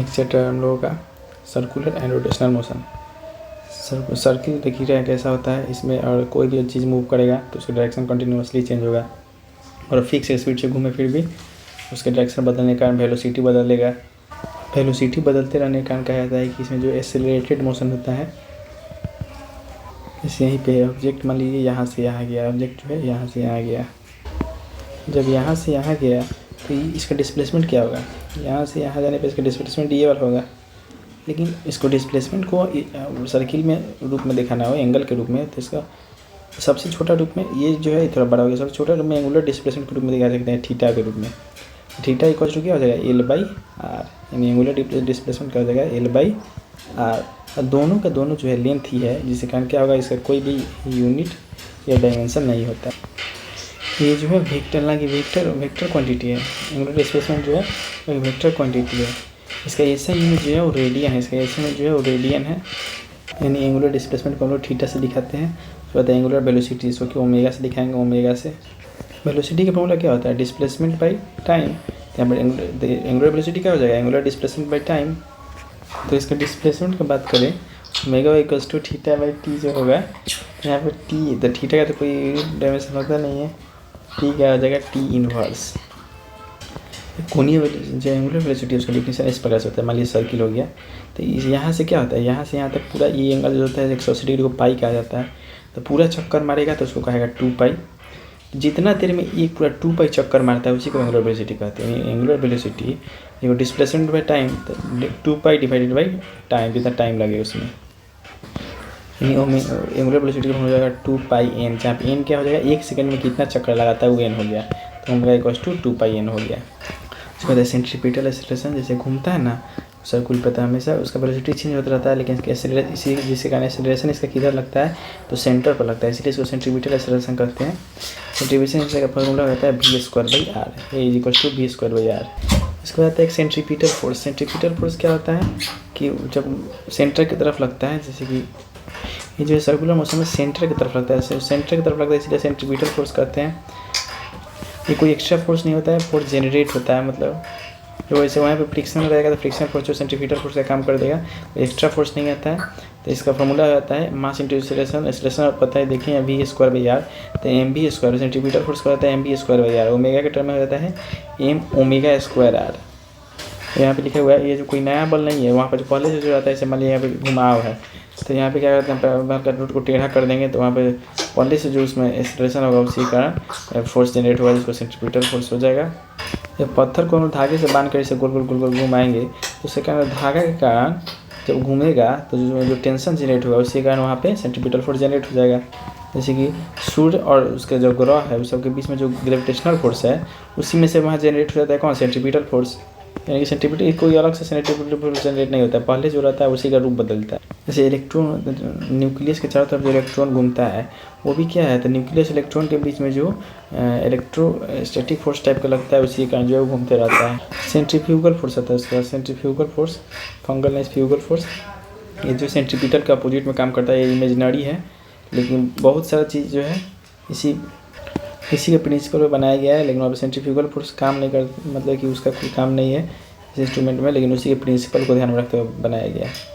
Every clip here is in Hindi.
नेक्स्ट चैप्टर हम लोगों का circular and rotational motion. Circle देख रहे हैं कैसा होता है इसमें, और कोई भी चीज़ मूव करेगा तो उसका डायरेक्शन कंटिन्यूसली चेंज होगा और फिक्स स्पीड से घूमे फिर भी उसके डायरेक्शन बदलने के कारण वेलोसिटी बदलेगा। वेलोसिटी बदलते रहने के कारण कहा जाता है कि इसमें जो एक्सेलरेटेड मोशन होता है, जैसे यहीं पे ऑब्जेक्ट मान लीजिए यहाँ से यहाँ गया, ऑब्जेक्ट जो है यहाँ से यहाँ गया, जब यहाँ से यहाँ गया तो इसका डिस्प्लेसमेंट क्या होगा, यहाँ से यहाँ जाने पे इसका डिस्प्लेसमेंट ये वाला होगा। लेकिन इसको डिस्प्लेसमेंट को सर्किल में रूप में दिखाना हो, एंगल के रूप में, तो इसका सबसे छोटा रूप में ये जो है थोड़ा बड़ा हो गया, सबसे छोटा रूप में एंगुलर डिस्प्लेसमेंट के रूप में दिखा सकते हैं थीटा के रूप में। थीटा इक्वल टू क्या हो जाएगा, L/R, यानी एंगुलर डिस्प्लेसमेंट क्या हो जाएगा, L/R। और दोनों का दोनों जो है लेंथ ही है, जिसके कारण क्या होगा, इसका कोई भी यूनिट या डायमेंशन नहीं होता। ये जो है वेक्टर ना कि वेक्टर क्वांटिटी है, एंगुलर डिस्प्लेसमेंट जो है वेक्टर क्वांटिटी है। इसका ऐसा यूनिट जो है वो रेडियन है, इसका ऐसा यूनिट जो है वो रेडियन है। यानी एंगुलर डिस्प्लेसमेंट को हम लोग थीटा से दिखाते हैं। उसके बाद एंगुलर वेलोसिटी इसको कि ओमेगा से दिखाएंगे, ओमेगा से। वेलोसिटी का फॉर्मूला क्या होता है, डिस्प्लेसमेंट बाई टाइम। यहाँ पर एंगुलर वेलोसिटी क्या हो जाएगा, एंगुलर डिस्प्लेसमेंट बाई टाइम। तो इसका डिस्प्लेसमेंट की बात करें, omega equals to theta by t जो होगा, यहाँ पर टी, तो थीटा का तो कोई डायमेंशन होता नहीं है, टी क्या हो जाएगा, टी इनवर्स। कोणीय जो एंगुलर वेलोसिटी उसका डिफिनेशन इस प्रकार से होता है। मान लीजिए सर्किल हो गया, तो यहाँ से क्या होता है, यहाँ से यहाँ तक पूरा ये एंगल जो होता है 180 डिग्री को पाई कहा जाता है। तो पूरा चक्कर मारेगा तो उसको कहेगा 2 पाई। जितना देर में एक पूरा 2 पाई चक्कर मारता है उसी को एंगुलर वेलोसिटी कहते हैं। एंगुलर वेलोसिटी ये डिस्प्लेसमेंट बाई टाइम, तो 2 पाई डिवाइडेड बाई टाइम, जितना टाइम लगेगा उसमें। एंगुलर वेलोसिटी हो जाएगा 2 पाई n, जहाँ पे n क्या हो जाएगा, 1 सेकंड में कितना चक्कर लगाता है वो n हो गया, तो omega equals to 2 pi n हो गया। उसके बाद सेंट्रीपिटल एक्सेलरेशन, जैसे घूमता है ना सर्कुल पे, तो हमेशा उसका वेलोसिटी चेंज होता रहता है, लेकिन इसी जिसके कारण एक्सेलरेशन इसका किधर लगता है, तो सेंटर पर लगता है, इसलिए इसको सेंट्रीपिटल एक्सेलरेशन कहते हैं। सेंट्रीपिटल का फॉर्मूला होता है v²/r, A equal to v²/r। इसके बाद एक सेंट्रीपिटल फोर्स। सेंट्रीपिटल फोर्स क्या होता है कि जब सेंटर की तरफ लगता है, जैसे कि ये जो सर्कुलर मोशन में सेंटर की तरफ लगता है, सेंटर की तरफ लगता है, इसलिए सेंट्रीपिटल फोर्स कहते हैं। ये कोई एक्स्ट्रा फोर्स नहीं होता है, फोर्स जनरेट होता है, मतलब जो वैसे वहाँ पे फ्रिक्शन रहेगा तो फ्रिक्शन फोर्स जो सेंट्रीपिटल फोर्स का काम कर देगा, एक्स्ट्रा फोर्स नहीं आता है। तो इसका फॉर्मूला आता है मास इंटू एक्सेलरेशन। एक्सेलरेशन आप पता है, देखिए v²/r, तो mv², सेंट्रीपिटल फोर्स का होता है mv²/r। ओमेगा के टर्म में होता है m⍵²r। यहाँ पे लिखा हुआ है, ये जो कोई नया बल नहीं है, वहाँ पर जो पहले से जो आता है, जैसे मान लीजिए यहाँ पे घुमाव है, तो यहाँ पे क्या करते हैं, बाहर का रूट को टेढ़ा कर देंगे, तो वहाँ पे पहले से जो उसमें एक्सेलरेशन होगा उसी कारण फोर्स जनरेट होगा, जिसको सेंट्रीपिटल फोर्स हो जाएगा। जब पत्थर को हम धागे से बांध कर इसे गोल गोल गोल गोल घुमाएंगे, तो उसके कारण धागा के कारण जब घूमेगा तो जो टेंशन जनरेट होगा उसी कारण वहाँ पे सेंट्रीपिटल फोर्स जनरेट हो जाएगा। जैसे कि सूर्य और उसके जो ग्रह है उस सबके बीच में जो ग्रेविटेशनल फोर्स है, उसी में से वहाँ जनरेट हो जाता है कौन, सेंट्रीपिटल फोर्स। यानी कि सेंट्रीपिटल कोई अलग से सेंट्रीपिटल फोर्स जनरेट नहीं होता है, पहले जो रहता है उसी का रूप बदलता है। जैसे इलेक्ट्रॉन, न्यूक्लियस के चारों तरफ जो इलेक्ट्रॉन घूमता है वो भी क्या है, तो न्यूक्लियस इलेक्ट्रॉन के बीच में जो इलेक्ट्रोस्टैटिक फोर्स टाइप का लगता है उसी कारण जो है वो घूमते रहता है। सेंट्रीफ्यूगल फोर्स होता है उसके बाद, सेंट्रीफ्यूगल फोर्स, फंगल नहीं फ्यूगल फोर्स। ये जो सेंट्रीपिटल के अपोजिट में काम करता है, ये इमेजिनरी है, लेकिन बहुत सारा चीज़ जो है इसी के प्रिंसिपल पर बनाया गया है। लेकिन वहाँ पर सेंट्रीफ्यूगल फोर्स काम नहीं कर, मतलब कि उसका कोई काम नहीं है इस इंस्ट्रूमेंट में, लेकिन उसी के प्रिंसिपल को ध्यान में रखते हुए बनाया गया है।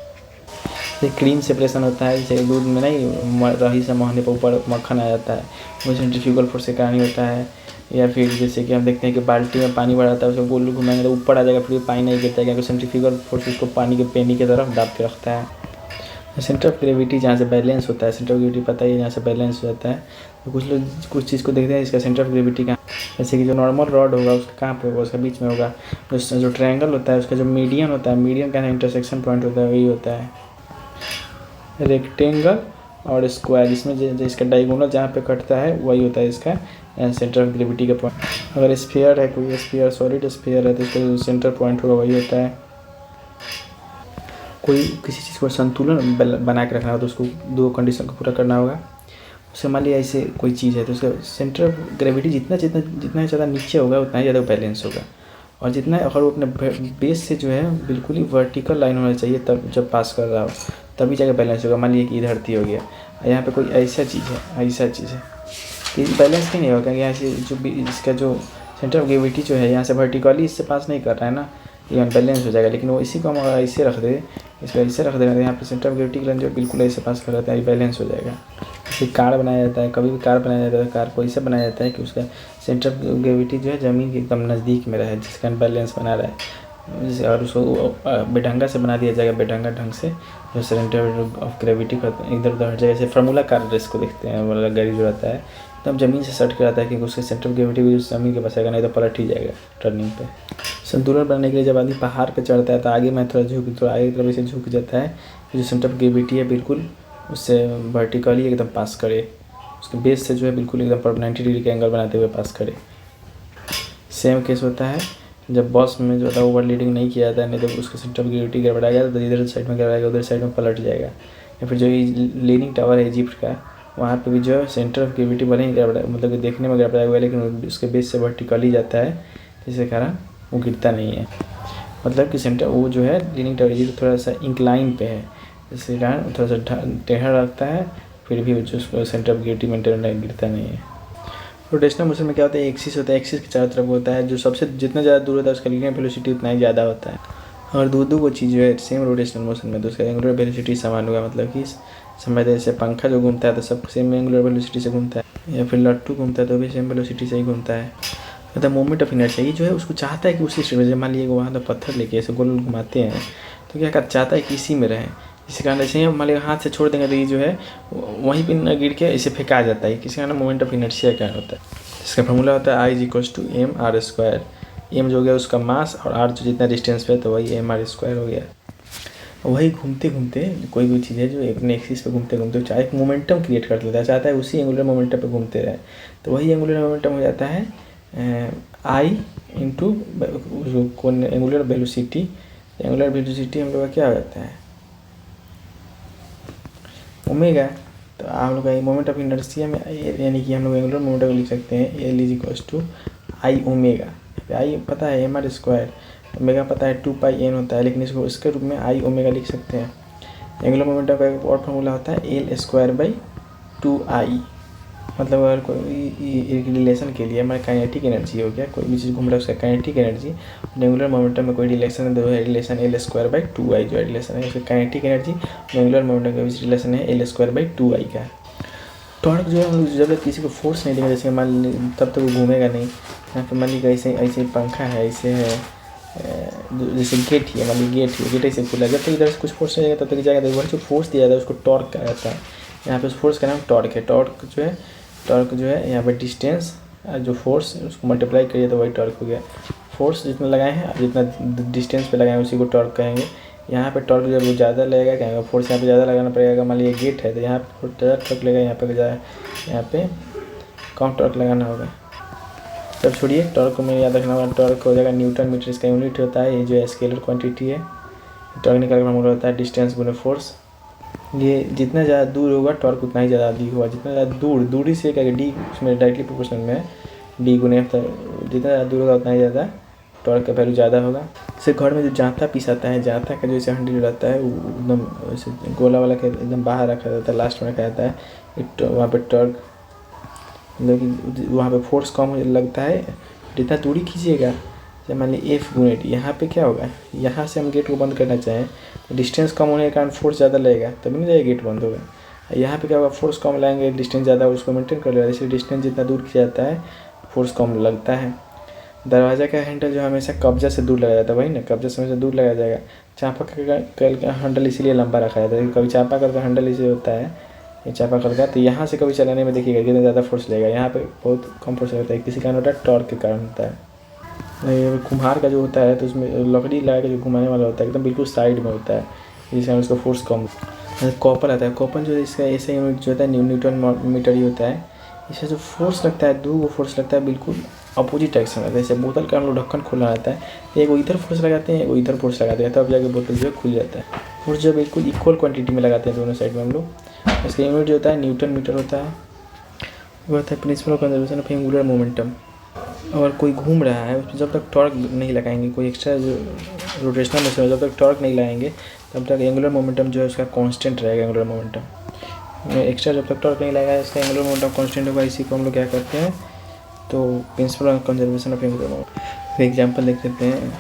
जैसे क्रीम सेपरेशन होता है, जैसे दूध में नहीं रही से मोहने पर ऊपर मक्खन आ जाता है, वो सेंट्रीफ्यूगल फोर्स के कारण ही होता है। या फिर जैसे कि हम देखते हैं कि बाल्टी में पानी भरा रहता है, उसको गोल घुमाएंगे तो ऊपर आ जाएगा, फिर पानी नहीं गिरता है, क्योंकि सेंट्रीफ्यूगल फोर्स उसको पानी के पेनी की तरफ दाब के रखता है। सेंटर ऑफ ग्रेविटी जहाँ से बैलेंस होता है, सेंटर ऑफ ग्रेविटी पता ही है, जहाँ से बैलेंस हो जाता है, तो कुछ लोग कुछ चीज़ को देखते हैं इसका सेंटर ऑफ ग्रेविटी कहाँ, जैसे कि जो नॉर्मल रॉड होगा उसका कहाँ पे होगा, उसका बीच में होगा। जो ट्रायंगल होता है उसका जो मीडियन होता है, मीडियन का इंटरसेक्शन पॉइंट होता है, वही होता है रेक्टेंगल और स्क्वायर, इसमें जिसका डायगोनल जहाँ पे कटता है वही होता है इसका सेंटर ऑफ ग्रेविटी का पॉइंट। अगर स्फीयर है, कोई स्फीयर सॉलिड स्फीयर है, तो इसका जो सेंटर पॉइंट होगा वही होता है। कोई किसी चीज़ को संतुलन बना के रखना हो तो उसको दो कंडीशन को पूरा करना होगा। उससे मान लिया ऐसे कोई चीज़ है तो उसका सेंटर ऑफ ग्रेविटी जितना ज़्यादा नीचे होगा उतना ही ज़्यादा बैलेंस होगा, और जितना अगर वो अपने बेस से जो है बिल्कुल ही वर्टिकल लाइन होना चाहिए, तब जब पास कर रहा हो तभी जाकर बैलेंस होगा। मान लीजिए कि धरती हो गया, यहाँ पे कोई ऐसा चीज़ है तो बैलेंस नहीं होगा, क्योंकि यहाँ से जो इसका जो सेंटर ऑफ ग्रेविटी जो है यहाँ से वर्टिकली इससे पास नहीं कर रहा है ना, ये अनबैलेंस हो जाएगा। लेकिन वो इसी को हम अगर ऐसे रख दे, इसको ऐसे रख देना, यहाँ पे सेंटर ऑफ ग्रेविटी की लाइन जो बिल्कुल ऐसे पास कर जाता है, बैलेंस हो जाएगा। जैसे कार बनाया जाता है, कभी भी कार बनाया जाता है, कार को ऐसे बनाया जाता है कि उसका सेंटर ऑफ ग्रेविटी जो है ज़मीन के एकदम नज़दीक में रहे, जिसका बैलेंस बना रहा है। जैसे और उसको बेढंगा से बना दिया जाएगा, बेढंगा ढंग से, जो सेंटर ऑफ ग्रेविटी का इधर उधर हट जाएगा। जैसे फार्मूला कार रेस को देखते हैं, वाला गाड़ी जो रहता है एकदम ज़मीन से सट के रहता है, क्योंकि उसके सेंटर ऑफ ग्रेविटी भी ज़मीन के पास आएगा, नहीं तो पलट ही जाएगा टर्निंग पे। संतुलन बनाने के लिए जब आदमी पहाड़ पे चढ़ता है तो आगे में थोड़ा आगे की तरफ ऐसे झुक जाता है, जो सेंटर ऑफ ग्रेविटी है बिल्कुल उससे वर्टिकली एकदम पास करे, उसके बेस से जो है बिल्कुल एकदम 90 डिग्री का एंगल बनाते हुए पास करे। सेम केस होता है जब बस में जो होता है ओवर लीडिंग नहीं किया जाता है, नहीं तो उसका सेंटर ऑफ ग्रेविटी गड़बड़ाएगा तो इधर साइड में गड़बड़ाएगा, उधर साइड में पलट जाएगा। या फिर जो लीनिंग टावर है इजिप्ट का, वहाँ पे भी जो है सेंटर ऑफ ग्रेविटी भले ही गड़बड़ा, मतलब कि देखने में गड़बड़ाया हुआ है, लेकिन उसके बेस से वर्टिकली जाता है, जिसके कारण वो गिरता नहीं है। मतलब कि सेंटर वो जो है लीनिंग टावर इजिप्ट थोड़ा सा इंक्लाइन पे है, जिसके कारण थोड़ा सा टेढ़ा रखता है, फिर भी जो सेंटर ऑफ ग्रेविटी मेंटेन गिरता नहीं है। रोटेशनल मोशन में क्या होता है, एक्सिस होता है, एक्सिस के चारों तरफ होता है, जो सबसे जितना ज़्यादा दूर होता है उसका लीनियर वेलोसिटी उतना ही ज़्यादा होता है। और दो वो चीज़ जो है सेम रोटेशनल मोशन में तो उसका एंगुलर वेलोसिटी समान होगा। मतलब कि समय जैसे पंखा जो घूमता है तो सब सेम एंगुलर वेलोसिटी से घूमता है, या फिर लट्टू घूमता है तो भी सेम वेलोसिटी से ही घूमता है। मतलब मोमेंट ऑफ इनर्शिया ये जो है उसको चाहता है कि उसी स्टेट में, मान लीजिए वहाँ तो पत्थर लेके ऐसे गोल घुमाते हैं तो क्या चाहता है कि इसी में रहें। इसी कारण ऐसे ही मान लीजिए हाथ से छोड़ देंगे तो ये जो है वहीं पर न गिर के इसे फेंका जाता है, किसी कारण मोमेंट ऑफ इनर्शिया का होता है। इसका फॉर्मूला होता है I=mr²। एम जो हो गया उसका मास और आर जो जितना डिस्टेंस पे है तो वही mr² हो गया। वही घूमते घूमते कोई भी चीज़ है जो अपने एक्सिस पे घूमते घूमते चाहे एक मोमेंटम क्रिएट कर लेता है, चाहता है उसी एंगुलर मोमेंटम पे घूमते रहे, तो वही एंगुलर मोमेंटम हो जाता है I into angular velocity. Angular velocity हम लोग का क्या हो जाता है ओमेगा। तो आप लोग का मोमेंट ऑफ इनर्शिया में यानी कि हम लोग एंगुलर मोमेंटम लिख सकते हैं L=I ओमेगा। आई पता है mr², ओमेगा पता है 2πn होता है, लेकिन इसको इसके रूप में I ओमेगा लिख सकते हैं। एंगुलर मोमेंटम का एक और फॉर्मूला होता है L²/2I। मतलब अगर कोई रिलेशन के लिए हमारे काइनेटिक एनर्जी हो गया, कोई भी चीज़ घूम रहा है उसका काइनेटिक एनर्जी, एंगुलर मोमेंटम में कोई रिलेशन है तो है रिलेशन L²/2I जो रिलेशन है उसका काइनेटिक एनर्जी, एंगुलर मोमेंटम का भी रिलेशन है L²/2I का। टॉर्क जो है हम जब किसी को फोर्स नहीं देंगे, जैसे मान लीजिए तब तक वो घूमेगा नहीं। यहाँ पे मान लीजिए ऐसे ऐसे पंखा है, ऐसे है जैसे गेट ही है, मान लीजिए गेट ऐसे खुला, जब तक इधर से कुछ फोर्स नहीं जाएगा तब तक जाएगा, तो वही जो फोर्स दिया जाता है उसको टॉर्क कहा जाता है। यहाँ पे उस फोर्स का नाम टॉर्क है। टॉर्क जो है यहाँ पे डिस्टेंस जो फोर्स उसको मल्टीप्लाई करिए तो वही टॉर्क हो गया। फोर्स जितना लगाए हैं जितना डिस्टेंस पे लगाए हैं उसी को टॉर्क कहेंगे। यहाँ पे टॉर्क जब ज़्यादा लगेगा कहेंगे, फोर्स यहाँ पे ज़्यादा लगाना पड़ेगा। मान लीजिए गेट है तो यहाँ पे ज़्यादा टॉर्क लगेगा, यहाँ पे कम टॉर्क लगाना होगा। तब छोड़िए टॉर्क को मैं याद रखना होगा, टॉर्क हो जाएगा न्यूटन मीटर, इसका यूनिट होता है, ये जो स्केलर क्वांटिटी है। टॉर्क निकाल का फॉर्मूला होता है डिस्टेंस गुने फोर्स। ये जितना ज़्यादा दूर होगा टॉर्क उतना ही ज़्यादा अधिक होगा। जितना ज़्यादा दूरी से क्या डी उसमें डायरेक्टली प्रोपोर्शनल में है, डी गुने जितना ज़्यादा दूर होगा उतना ही ज़्यादा टॉर्क का वैल्यू ज़्यादा होगा। जैसे घर में जो जांता पिसाता है, जांता का जो ऐसे हंडी रहता है वो एकदम ऐसे गोला वाला के एकदम बाहर रखा जाता है, लास्ट में रखा जाता है। वहाँ पर टॉर्क मतलब कि वहाँ पे फोर्स कम लगता है जितना दूरी खींचिएगा। जैसे मान लीजिए F गुने D, यहाँ पे क्या होगा, यहाँ से हम गेट को बंद करना चाहें तो डिस्टेंस कम होने के कारण फोर्स ज़्यादा लगेगा तभी नहीं जाएगा गेट बंद होगा। यहाँ पे क्या होगा, फोर्स कम लगाएंगे, डिस्टेंस ज़्यादा उसको मेंटेन कर लेगा, इसलिए डिस्टेंस जितना दूर खींचा जाता है फोर्स कम लगता है। दरवाज़ा का हैंडल जो हमेशा कब्जा से दूर लगाया जाता है, वही ना, कब्जा से हमेशा दूर लगाया जाएगा। चापाकल का हैंडल इसीलिए लंबा रखा जाता है, कभी चापाकल का हैंडल इसे होता है ये चापाकल का, तो यहाँ से कभी चलाने में देखिएगा कितना ज़्यादा फोर्स लगेगा, यहाँ पे बहुत कम फोर्स लगता है। किसी कारण होता है टॉर्क के कारण होता है। कुम्हार का जो होता है तो उसमें लकड़ी लगा के जो घुमाने वाला होता है एकदम बिल्कुल साइड में होता है, जिससे उसका फोर्स कम। कॉपर आता है, कॉपर जो इसका ऐसे यूनिट जो होता है न्यूटन मीटर ही होता है। इससे जो फोर्स लगता है, दो फोर्स लगता है बिल्कुल अपोजिट डायरेक्शन लगता है। जैसे बोतल का हम लोग ढक्कन खोलना रहता है, एक वो इधर फोर्स लगाते हैं, वो इधर फोर्स लगाते हैं, तब जाके बोतल जो है खुल जाता है। फोर्स जो बिल्कुल इक्वल क्वांटिटी में लगाते हैं दोनों साइड में हम लोग। इसका यूनिट जो होता है न्यूटन मीटर होता है। वो होता है principle of conservation of angular momentum. अगर कोई घूम रहा है उसमें जब तक टॉर्क नहीं लगाएंगे, कोई एक्स्ट्रा जो रोटेशनल मोशन में जब तक टॉर्क नहीं लगाएंगे तब तक एंगुलर मोमेंटम जो है उसका कांस्टेंट रहेगा। एंगुलर मोमेंटम एक्स्ट्रा जब तक टॉर्क नहीं लगाएगा इसका एंगुलर मोमेंटम कांस्टेंट होगा। इसी को हम लोग क्या करते हैं, तो principle of conservation of angular momentum example देख लेते हैं।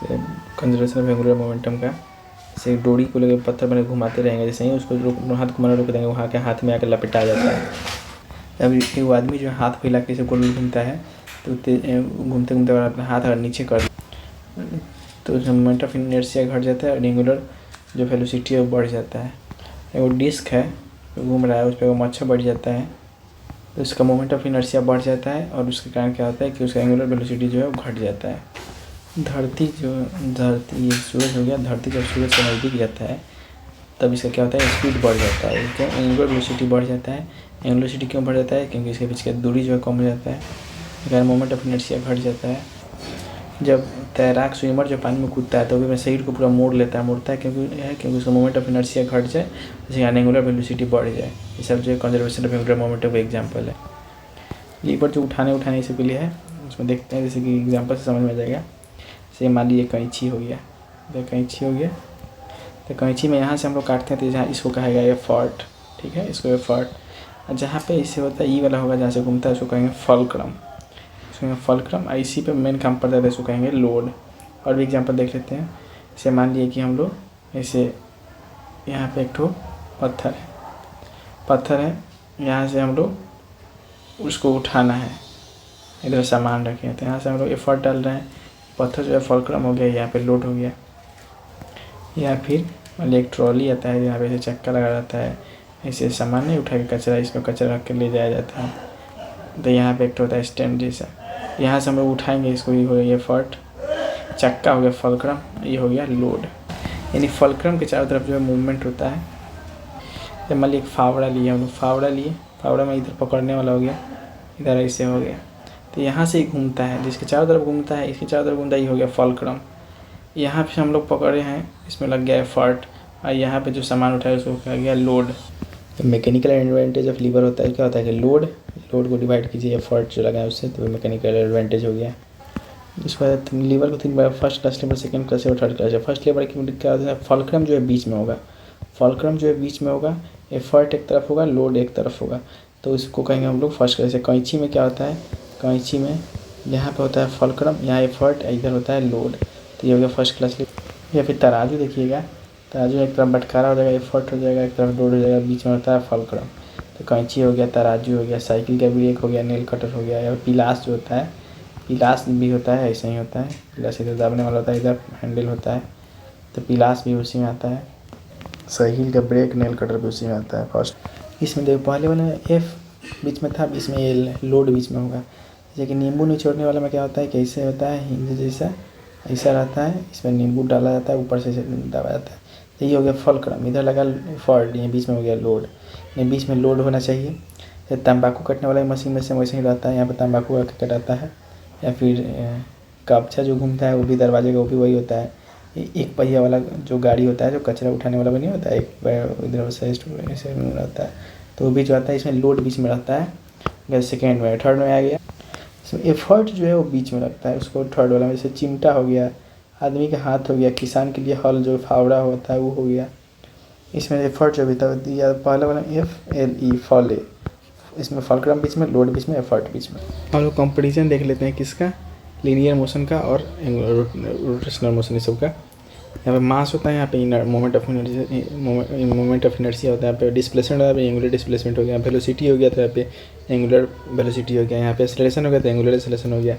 कंजर्वेशन ऑफ एंगुलर मोमेंटम का, जैसे डोरी को लेकर पत्थर बने घुमाते रहेंगे, जैसे ही उसको हाथ घुमाना रोक देंगे, वहाँ के हाथ में आकर लपेटा जाता है। अब वो आदमी जो हाथ फैला के गोल घूमता है तो घूमते घूमते अगर अपना हाथ अगर नीचे कर तो उसमें मोमेंट ऑफ इनर्शिया घट जाता है और एंगुलर जो वेलोसिटी है वो बढ़ जाता है। वो डिस्क है घूम रहा है, उस पर वो मच्छर बढ़ जाता है तो उसका मोमेंट ऑफ इनर्शिया बढ़ जाता है और उसके कारण क्या होता है कि उसका एंगुलर वेलोसिटी जो है वो घट जाता है। धरती ये सूरज हो गया, धरती जब सूरज से नज़दीक जाता है तब इसका क्या होता है, स्पीड बढ़ जाता है, क्यों एंगुलर वेलोसिटी बढ़ जाता है। एंगुलर वेलोसिटी क्यों बढ़ जाता है, क्योंकि इसके बीच की दूरी जो है कम हो जाता है, अगर मोमेंट ऑफ इनर्शिया घट जाता है। जब तैराक स्विमर जो पानी में कूदता है तो भी अपने शरीर को पूरा मोड़ता है क्योंकि उसका मोमेंट ऑफ इनर्शिया घट जाए, जैसे एंगुलर वेलोसिटी बढ़ जाए। ये सब जो कंजर्वेशन ऑफ एंगुलर मोमेंटम का एग्जाम्पल है। लीवर जो उठाने सब के लिए है, उसमें देखते हैं, जैसे कि एग्जाम्पल से समझ में आ जाएगा। जैसे मान लीजिए कैंची हो गया, तो कैंची में यहाँ से हम लोग काटते हैं तो जहाँ इसको कहेगा एफर्ट, ठीक है, इसको एफर्ट। और जहाँ पे इससे होता है ई वाला होगा, जहाँ से घूमता है उसको कहेंगे फलक्रम, इसी पे मेन काम पड़ता है, इसको कहेंगे लोड। और भी एग्जांपल देख लेते हैं। जैसे मान लिए कि हम लोग ऐसे यहाँ पे एक ठो पत्थर है, यहाँ से हम लोग उसको उठाना है, इधर सामान रखे तो यहाँ से हम लोग एफर्ट डाल रहे हैं, पत्थर जो है फलक्रम हो गया, यहाँ पे लोड हो गया। या फिर मान लीजिए एक ट्रॉली आता है, यहाँ पे ऐसे चक्का लगा रहता है, ऐसे सामान नहीं उठा के कचरा, इसमें कचरा रख के ले जाया जाता है, तो यहाँ पे एक होता है स्टैंड जैसा, यहाँ से हम लोग उठाएंगे इसको, ये हो गया एफर्ट। चक्का हो गया फलक्रम, ये हो गया लोड। यानी फलक्रम के चारों तरफ जो है मूवमेंट होता है। जब मान लीजिए एक फावड़ा लिए हम लोग, फावड़ा में इधर पकड़ने वाला हो गया, इधर ऐसे हो गया, तो यहाँ से ही घूमता है, जिसके चारों तरफ घूमता है, इसके चारों तरफ घूमता है, ये हो गया फलक्रम। यहाँ पे हम लोग पकड़े हैं, इसमें लग गया एफर्ट, और यहाँ पे जो सामान उठाया उसको कहा गया लोड। तो मैकेनिकल एडवांटेज ऑफ लीवर होता है, क्या होता है कि लोड को डिवाइड कीजिए एफर्ट जो लगा है उससे, तो मैकेनिकल एडवांटेज हो गया। इसके बाद लीवर को 3 बार, first class lever, second class और थर्ड क्लास है। फर्स्ट लीवर की क्या होता है, फलक्रम जो है बीच में होगा, एफर्ट एक तरफ होगा, लोड एक तरफ होगा, तो इसको कहेंगे हम लोग फर्स्ट क्लास। कैंची में क्या होता है, कैंची में यहाँ पे होता है फलक्रम, यहाँ एफर्ट, इधर होता है लोड, तो ये हो गया फर्स्ट क्लास लीवर। या फिर तराजू देखिएगा, तराजू एक तरफ बटकारा हो जाएगा, एफर्ट हो जाएगा, एक तरफ लोड हो जाएगा, बीच में होता है फलक्रम। तो कैंची हो गया, तराजू हो गया, साइकिल का ब्रेक हो गया, नेल कटर हो गया। या पिलास जो होता है, पिलास भी होता है, ऐसा ही होता है, पिलास इधर दाबने वाला होता है, इधर हैंडल होता है, तो पिलास भी उसी में आता है। साइकिल का ब्रेक, नेल कटर भी उसी में आता है। फर्स्ट इसमें देखो पहले वाले में एफ बीच में था, इसमें ये लोड बीच में होगा। जैसे कि नींबू निचोड़ने वाला में क्या होता है, कैसे होता है, हिंज जैसा ऐसा रहता है, इसमें नींबू डाला जाता है, ऊपर से दबा जाता है, तो ये हो गया फलक्रम। इधर लगा एफर्ट, ये बीच में हो गया लोड, ये बीच में लोड होना चाहिए। तो तंबाकू कटने वाला मशीन में से वैसे ही रहता है, यहाँ पर तंबाकू कटाता है। या फिर कपचा जो घूमता है वो भी दरवाजे का, वो भी वही होता है। एक पहिया वाला जो गाड़ी होता है, जो कचरा उठाने वाला भी नहीं होता है, एक इधर से ऐसे रहता है, तो वो भी जो आता है, इसमें लोड बीच में रहता है। सेकेंड में, थर्ड में आ गया, इसमें एफर्ट जो है वो बीच में लगता है, उसको थर्ड वाला में। जैसे चिमटा हो गया, आदमी का हाथ हो गया, किसान के लिए हल जो फावड़ा होता है वो हो गया। इसमें एफर्ट जो भी था दिया, पहला वाला FLE फॉले, इसमें फलक्रम बीच में, लोड बीच में, एफर्ट बीच में। हम लोग कंपटीशन देख लेते हैं किसका, लीनियर मोशन का और रोटेशनल मोशन, इस सब का। यहाँ पे मास होता है, यहाँ पे मोमेंट ऑफ इनर्शिया होता है, यहाँ पे डिस्प्लेसमेंट होता है, एंगुलर डिस्प्लेसमेंट हो गया, वेलोसिटी हो गया तो यहाँ पे एंगुलर वेलोसिटी हो गया, यहाँ पे एक्सेलरेशन हो गया तो एंगुलर एक्सेलरेशन हो गया।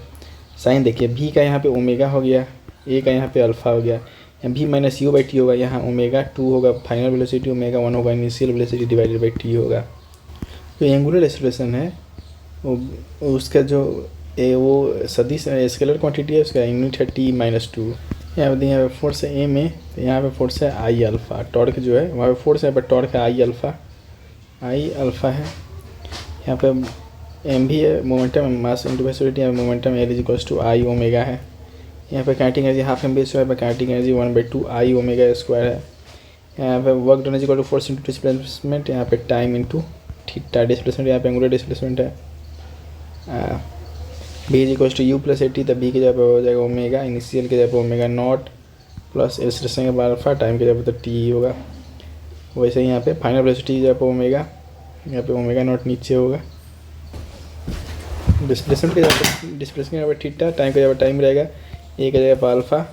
साइन देखिए, V का यहाँ पे ओमेगा हो गया, A का यहाँ पे अल्फा हो गया, V माइनस U/T होगा, यहाँ ओमेगा 2 होगा फाइनल वेलोसिटी, ओमेगा 1 होगा initial velocity divided by T होगा। तो एंगुलर एक्सेलरेशन है वो उसका जो वो सदिश स्केलर क्वांटिटी है, उसका यूनिट है T-2। यहाँ पे फोर्स है M है, तो यहाँ पे फोर्स है I अल्फ़ा। टॉर्क जो है वहाँ पे फोर्स है, पर टॉर्क है I अल्फ़ा है। यहाँ पे M भी है, मोमेंटम मास इंटू वेलोसिटी, यहाँ पे मोमेंटम L=I ओमेगा है। यहाँ पे kinetic energy half M B square, पर kinetic energy 1/2 I omega square है। यहाँ पे work done equal to force into displacement, यहाँ पे टाइम इंटू थीटा डिस्प्लेसमेंट, यहाँ पे एंगुलर डिस्प्लेसमेंट है। B=U+80, तब B की जगह पे हो जाएगा ओमेगा, इनिशियल की जगह पे ओमेगा नॉट प्लस एक्सेलरेशन के अल्फा, टाइम की जगह पे तो T होगा। वैसे ही यहाँ पे फाइनल वेलोसिटी की जगह पे ओमेगा, यहाँ पे ओमेगा नॉट नीचे होगा। डिस्प्लेसमेंट की जगह पे थीटा, टाइम की जगह पे टाइम रहेगा, A की जगह पे अल्फा,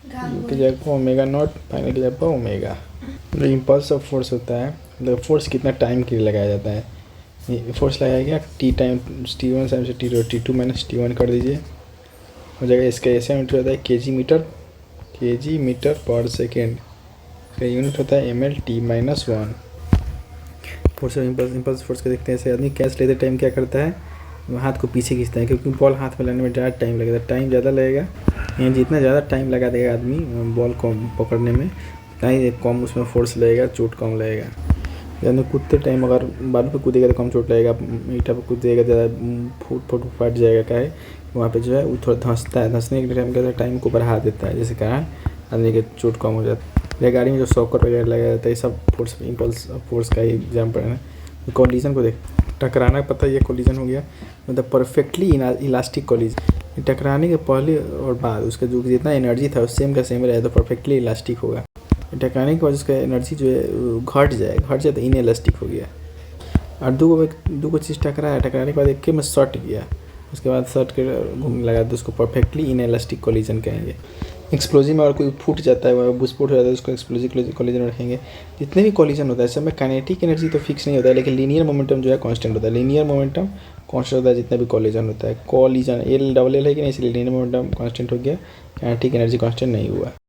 की जगह पर ओमेगा नॉट, फाइनल की जगह पर ओमेगा। जो इम्पल्स ऑफ फोर्स होता है, मतलब फोर्स कितना टाइम के लिए लगाया जाता है, ये फोर्स लगाया गया टी टाइम, T1 टाइम से T2 माइनस T1 कर दीजिए, हो जाएगा। इसका ऐसा यूनिट होता है केजी मीटर पर सेकेंड, का यूनिट होता है mL/T-1। फोर्स इम्पल्स फोर्स का देखते हैं। ऐसे आदमी कैच लेते टाइम क्या करता है, वो हाथ को पीछे खींचता है, क्योंकि बॉल हाथ में लाने में ज़्यादा टाइम लगेगा, टाइम ज़्यादा लगेगा। यानी जितना ज़्यादा टाइम लगा देगा आदमी बॉल को पकड़ने में, उतना ही कम उसमें फोर्स लगेगा, चोट कम लगेगा। यानी कूदते टाइम अगर बालू पे कूदेगा तो कम चोट लगेगा, ईटा पे कूदेगा ज़्यादा फुट फाट जाएगा। क्या है वहाँ पे जो है वो थोड़ा धंसता है, धंसने के टाइम क्या टाइम को बढ़ा देता है, जिसके कारण आदमी के चोट कम हो जाता है। या गाड़ी में जो सॉकर वगैरह लगाया जाता है, ये सब फोर्स इम्पल्स फोर्स का ही एग्जाम्पल है। कोलिजन को देख, टकराना पता ये कोलिजन हो गया, मतलब परफेक्टली इलास्टिक कोलिजन। टकराने के पहले और बाद उसका जो जितना एनर्जी था सेम का सेम रहे तो परफेक्टली इलास्टिक होगा। टकराने के बाद उसका एनर्जी जो है घट जाए तो इनएलास्टिक हो गया। और दो को चीज़ टकराने के बाद एक में शॉर्ट गया, उसके बाद शॉर्ट के घूमने लगा तो उसको परफेक्टली इनएलास्टिक कोलिजन कहेंगे। एक्सप्लोजिव में अगर कोई फूट जाता है, विस्फोट हो जाता है, उसको एक्सप्लोजिव कोलिजन में रखेंगे। जितने भी कोलिजन होता है सब में काइनेटिक एनर्जी तो फिक्स नहीं होता है, लेकिन लीनियर मोमेंटम जो है कांस्टेंट होता है। लीनियर मोमेंटम कांस्टेंट होता है जितना भी कोलिजन होता है। कोलिजन L है कि नहीं, इसलिए लीनियर मोमेंटम कांस्टेंट हो गया, काइनेटिक एनर्जी कांस्टेंट नहीं हुआ।